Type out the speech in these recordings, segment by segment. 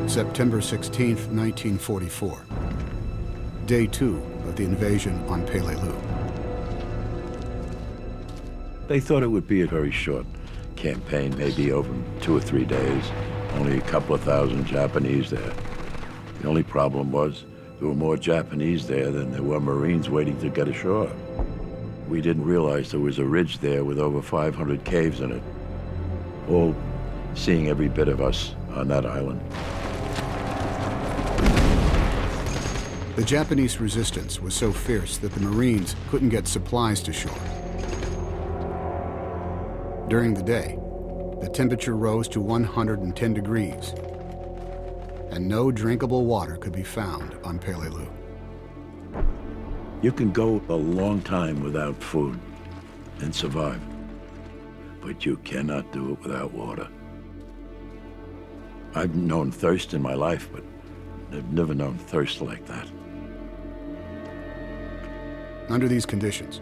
September 16, 1944. Day 2 of the invasion on Peleliu. They thought it would be a very short campaign, maybe over 2 or 3 days. Only a couple of thousand Japanese there. The only problem was there were more Japanese there than there were Marines waiting to get ashore. We didn't realize there was a ridge there with over 500 caves in it, all seeing every bit of us on that island. The Japanese resistance was so fierce that the Marines couldn't get supplies to shore. During the day, the temperature rose to 110 degrees, and no drinkable water could be found on Peleliu. You can go a long time without food and survive, but you cannot do it without water. I've known thirst in my life, but I've never known thirst like that. Under these conditions,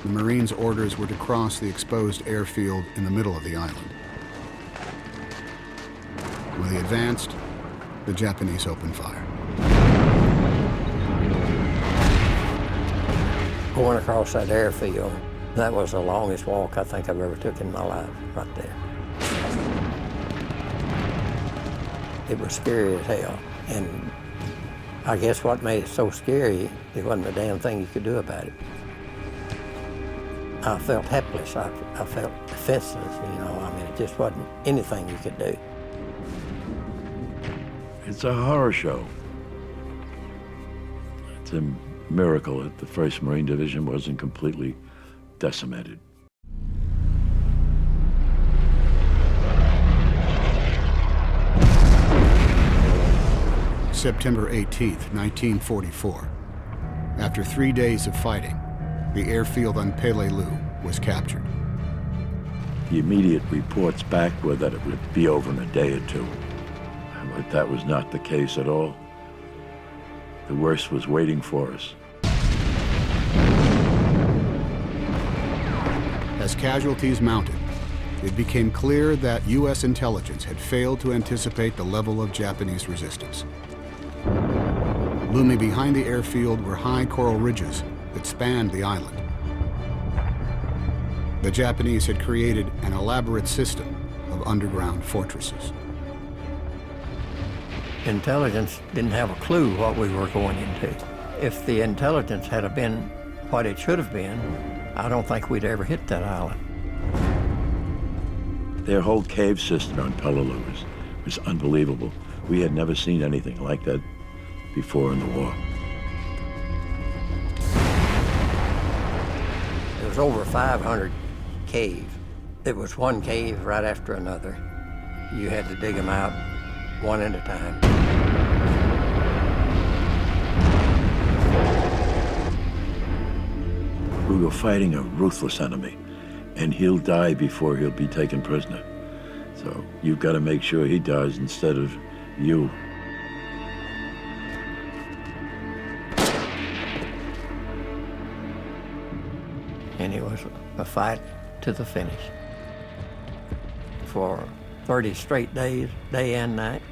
the Marines' orders were to cross the exposed airfield in the middle of the island. When they advanced, the Japanese opened fire. Going across that airfield, that was the longest walk I think I've ever took in my life, right there. It was scary as hell, and I guess what made it so scary, there wasn't a damn thing you could do about it. I felt helpless, I felt defenseless, you know, I mean, it just wasn't anything you could do. It's a horror show. It's a miracle that the 1st Marine Division wasn't completely decimated. September 18th, 1944. After 3 days of fighting, the airfield on Peleliu was captured. The immediate reports back were that it would be over in a day or 2. But that was not the case at all. The worst was waiting for us. As casualties mounted, it became clear that U.S. intelligence had failed to anticipate the level of Japanese resistance. Looming behind the airfield were high coral ridges that spanned the island. The Japanese had created an elaborate system of underground fortresses. Intelligence didn't have a clue what we were going into. If the intelligence had been what it should have been, I don't think we'd ever hit that island. Their whole cave system on Peleliu was unbelievable. We had never seen anything like that before in the war. There was over 500 caves. It was one cave right after another. You had to dig them out one at a time. We were fighting a ruthless enemy, and he'll die before he'll be taken prisoner. So you've got to make sure he dies instead of you. And it was a fight to the finish. For 30 straight days, day and night,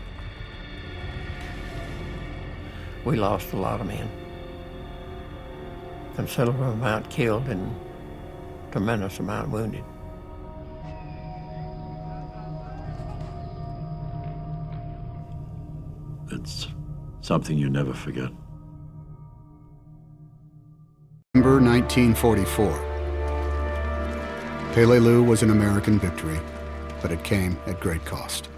we lost a lot of men. Considerable amount killed and tremendous amount wounded. It's something you never forget. November 1944. Peleliu was an American victory, but it came at great cost.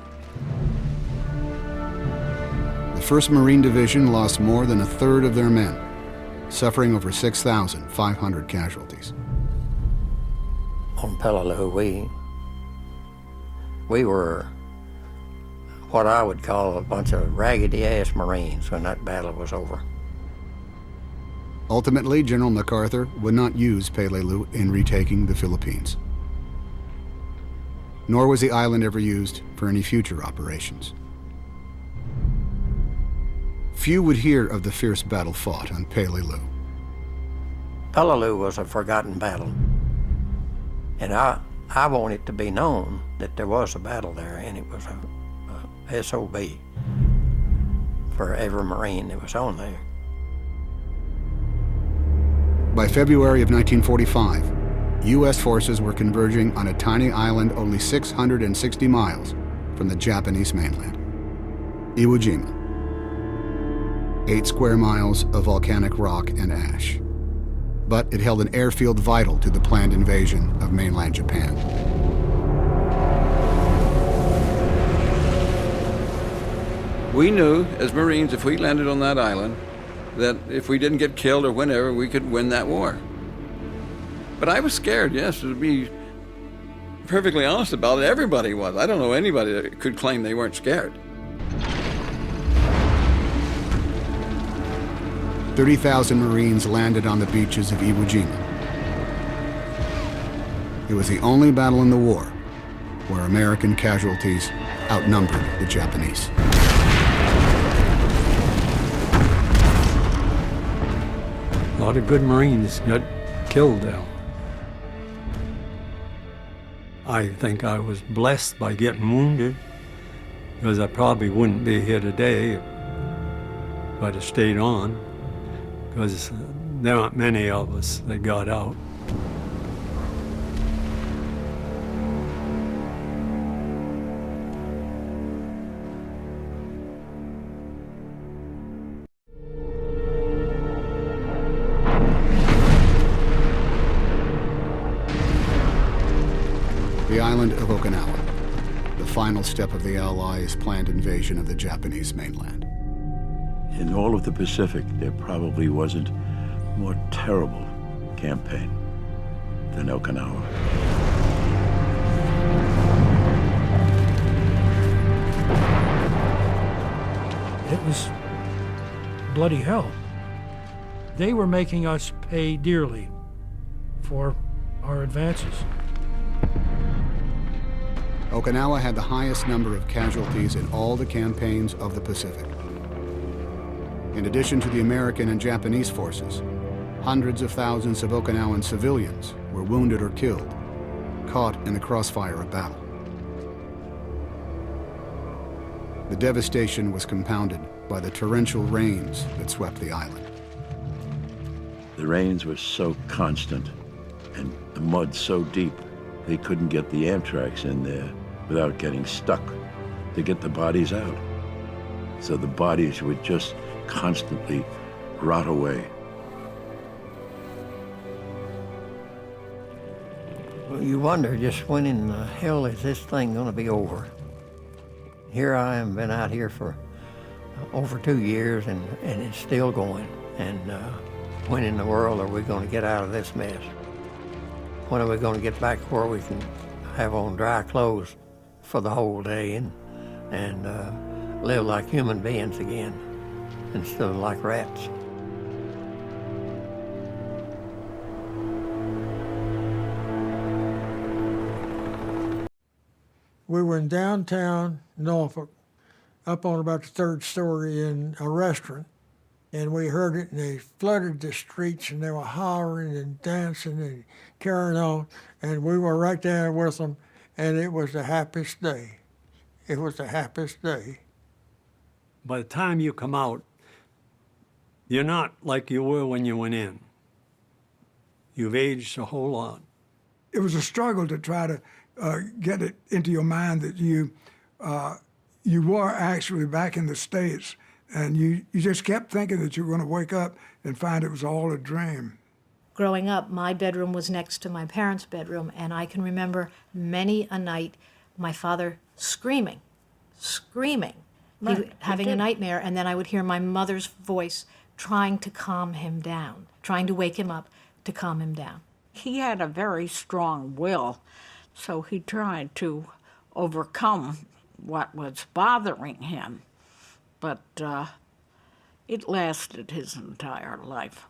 The 1st Marine Division lost more than a third of their men, suffering over 6,500 casualties. On Peleliu, we were what I would call a bunch of raggedy-ass Marines when that battle was over. Ultimately, General MacArthur would not use Peleliu in retaking the Philippines. Nor was the island ever used for any future operations. Few would hear of the fierce battle fought on Peleliu. Peleliu was a forgotten battle. And I want it to be known that there was a battle there, and it was a SOB. for every Marine that was on there. By February of 1945, U.S. forces were converging on a tiny island only 660 miles from the Japanese mainland, Iwo Jima. 8 square miles of volcanic rock and ash. But it held an airfield vital to the planned invasion of mainland Japan. We knew, as Marines, if we landed on that island, that if we didn't get killed or whenever, we could win that war. But I was scared, yes, to be perfectly honest about it. Everybody was. I don't know anybody that could claim they weren't scared. 30,000 Marines landed on the beaches of Iwo Jima. It was the only battle in the war where American casualties outnumbered the Japanese. A lot of good Marines got killed there. I think I was blessed by getting wounded, because I probably wouldn't be here today if I'd have stayed on, because there aren't many of us that got out. The island of Okinawa, the final step of the Allies' planned invasion of the Japanese mainland. In all of the Pacific, there probably wasn't a more terrible campaign than Okinawa. It was bloody hell. They were making us pay dearly for our advances. Okinawa had the highest number of casualties in all the campaigns of the Pacific. In addition to the American and Japanese forces, hundreds of thousands of Okinawan civilians were wounded or killed, caught in the crossfire of battle. The devastation was compounded by the torrential rains that swept the island. The rains were so constant and the mud so deep, they couldn't get the Amtraks in there without getting stuck to get the bodies out. So the bodies would just constantly rot away. Well, you wonder just when in the hell is this thing going to be over? Here I am, been out here for over 2 years, and it's still going. And when in the world are we going to get out of this mess? When are we going to get back where we can have on dry clothes for the whole day and live like human beings again instead of like rats? We were in downtown Norfolk, up on about the 3rd story in a restaurant, and we heard it, and they flooded the streets, and they were hollering and dancing and carrying on, and we were right there with them, and it was the happiest day. It was the happiest day. By the time you come out, you're not like you were when you went in. You've aged a whole lot. It was a struggle to try to get it into your mind that you were actually back in the States, and you just kept thinking that you were going to wake up and find it was all a dream. Growing up, my bedroom was next to my parents' bedroom, and I can remember many a night my father screaming, having a nightmare, and then I would hear my mother's voice trying to calm him down, trying to wake him up to calm him down. He had a very strong will, so he tried to overcome what was bothering him, but it lasted his entire life.